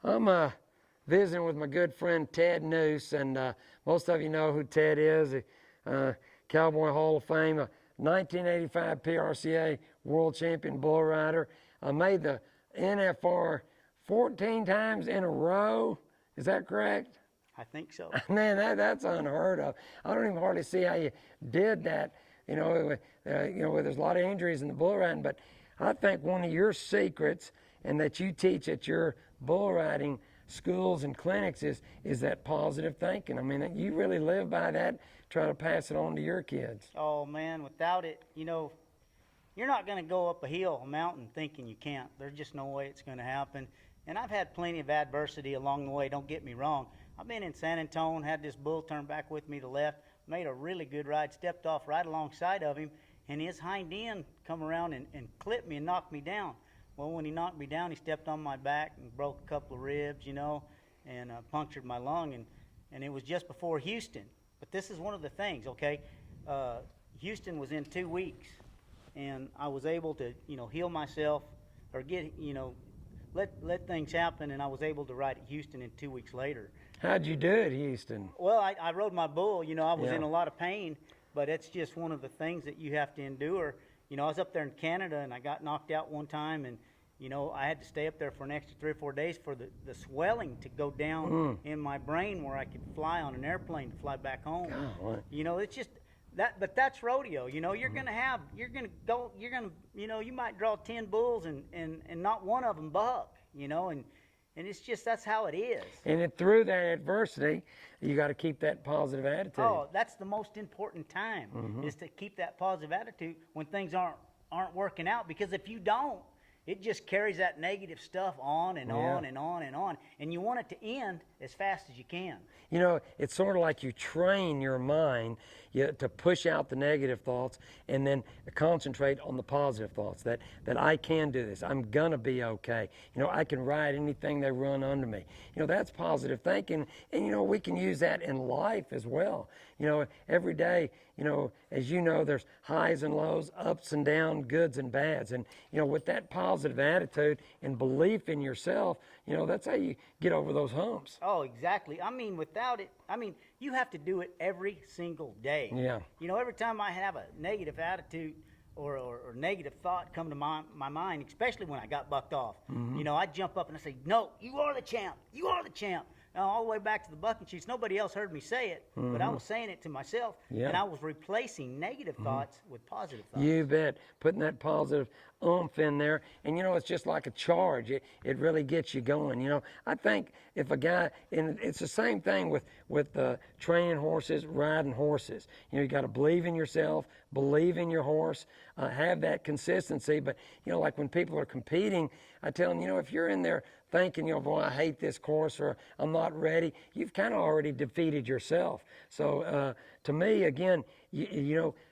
I'm visiting with my good friend Ted Noose, and most of you know who Ted is, Cowboy Hall of Fame, a 1985 PRCA World Champion bull rider, made the NFR 14 times in a row. Is that correct? I think so. Man, that's unheard of. I don't even hardly see how you did that. There's a lot of injuries in the bull riding, but I think one of your secrets, and that you teach at your bull riding schools and clinics, is that positive thinking. I mean, you really live by that, try to pass it on to your kids. Oh man, without it, you're not going to go up a mountain thinking you can't. There's just no way it's going to happen. And I've had plenty of adversity along the way, don't get me wrong. I've been in San Antonio, had this bull turn back with me to left, made a really good ride, stepped off right alongside of him, and his hind end come around and clipped me and knocked me down. Well, when he knocked me down, he stepped on my back and broke a couple of ribs, and punctured my lung, and it was just before Houston. But this is one of the things, okay? Houston was in 2 weeks, and I was able to, heal myself or let things happen, and I was able to ride at Houston in 2 weeks later. How'd you do at Houston? Well, I rode my bull. I was in a lot of pain, but it's just one of the things that you have to endure. I was up there in Canada, and I got knocked out one time, and, I had to stay up there for an extra 3 or 4 days for the swelling to go down in my brain where I could fly on an airplane to fly back home. God. It's just that, but that's rodeo. You might draw 10 bulls and not one of them buck, and it's just, that's how it is. And through that adversity, you got to keep that positive attitude. Oh, that's the most important time, is to keep that positive attitude when things aren't working out. Because if you don't, it just carries that negative stuff on and on and on and on. And you want it to end as fast as you can. It's sort of like you train your mind to push out the negative thoughts and then concentrate on the positive thoughts, that I can do this. I'm going to be okay. I can ride anything they run under me. That's positive thinking. And, we can use that in life as well. Every day, as there's highs and lows, ups and downs, goods and bads. And, with that positive attitude and belief in yourself, that's how you get over those humps. Oh, exactly. I mean, without it, you have to do it every single day. Yeah. Every time I have a negative attitude or negative thought come to my mind, especially when I got bucked off, I jump up and I say, no, you are the champ. You are the champ. Now, all the way back to the bucking chutes, nobody else heard me say it, but I was saying it to myself, and I was replacing negative thoughts with positive thoughts. You bet. Putting that positive oomph in there, and it's just like a charge. It really gets you going. I think if a guy, and it's the same thing with training horses, riding horses. You got to believe in yourself, believe in your horse, have that consistency. But like when people are competing, I tell them, if you're in there thinking, boy, I hate this course, or I'm not ready, you've kind of already defeated yourself. So to me, again,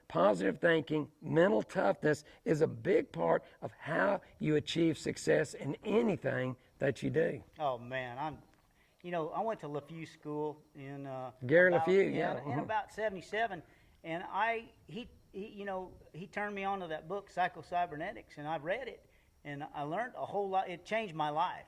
positive thinking, mental toughness is a big part of how you achieve success in anything that you do. Oh man, I went to LeFew School in Gary LeFew, in about '77, and he turned me on to that book Psycho-Cybernetics, and I've read it. And I learned a whole lot. It changed my life.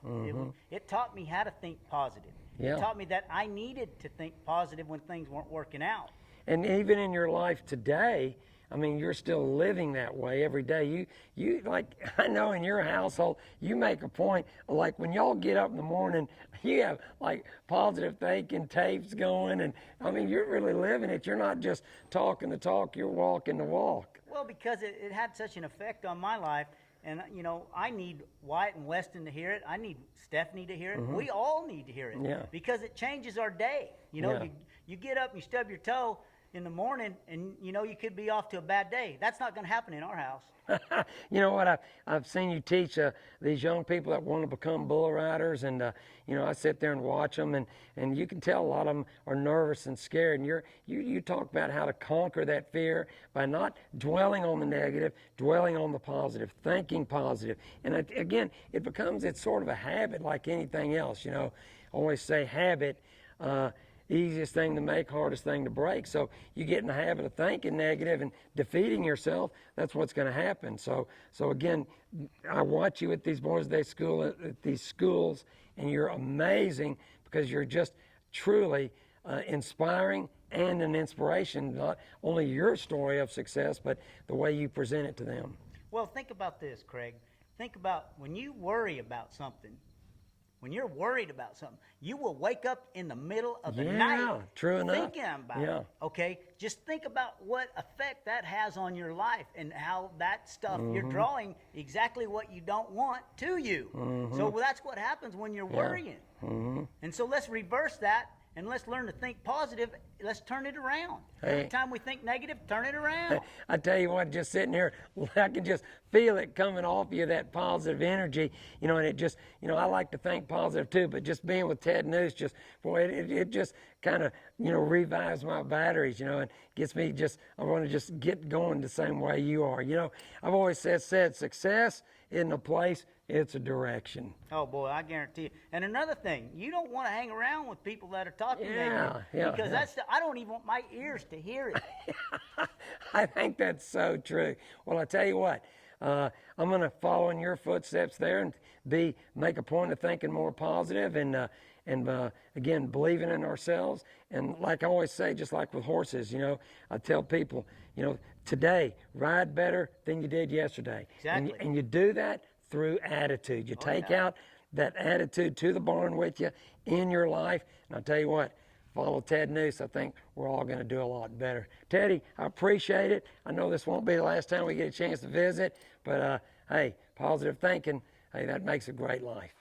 It taught me how to think positive. Yeah. It taught me that I needed to think positive when things weren't working out. And even in your life today, you're still living that way every day. You like, I know in your household, you make a point, like when y'all get up in the morning, you have like positive thinking tapes going, and you're really living it. You're not just talking the talk, you're walking the walk. Well, because it had such an effect on my life. And, I need Wyatt and Weston to hear it. I need Stephanie to hear it. We all need to hear it. Yeah. Because it changes our day. You get up and you stub your toe in the morning and, you could be off to a bad day. That's not going to happen in our house. You know what? I've seen you teach these young people that want to become bull riders, and I sit there and watch them, and you can tell a lot of them are nervous and scared. And you talk about how to conquer that fear by not dwelling on the negative, dwelling on the positive, thinking positive. And again, it's sort of a habit like anything else. I always say habit. Easiest thing to make, hardest thing to break. So you get in the habit of thinking negative and defeating yourself, that's what's going to happen. So again, I watch you at these Boys Day school, at these schools, and you're amazing because you're just truly inspiring and an inspiration, not only your story of success, but the way you present it to them. Well, think about this, Craig. Think about when you worry about something. When you're worried about something, you will wake up in the middle of the night true enough. thinking about it. Okay? Just think about what effect that has on your life and how that stuff, you're drawing exactly what you don't want to you. So that's what happens when you're worrying. And so let's reverse that. And let's learn to think positive. Let's turn it around. Every time we think negative, turn it around. I tell you what, just sitting here, I can just feel it coming off you, that positive energy, and it just, I like to think positive too, but just being with Ted News, just, boy, it just kind of, revives my batteries, and gets me I want to just get going the same way you are. I've always said success isn't a place, it's a direction. Oh boy, I guarantee you. And another thing, you don't want to hang around with people that are talking negative, because I don't even want my ears to hear it. I think that's so true. Well, I tell you what, I'm going to follow in your footsteps there and make a point of thinking more positive and again, believing in ourselves. And like I always say, just like with horses, I tell people, today, ride better than you did yesterday. Exactly. And you do that through attitude. You take out that attitude to the barn with you in your life. And I'll tell you what, follow Ted News. I think we're all going to do a lot better. Teddy, I appreciate it. I know this won't be the last time we get a chance to visit, but hey, positive thinking, hey, that makes a great life.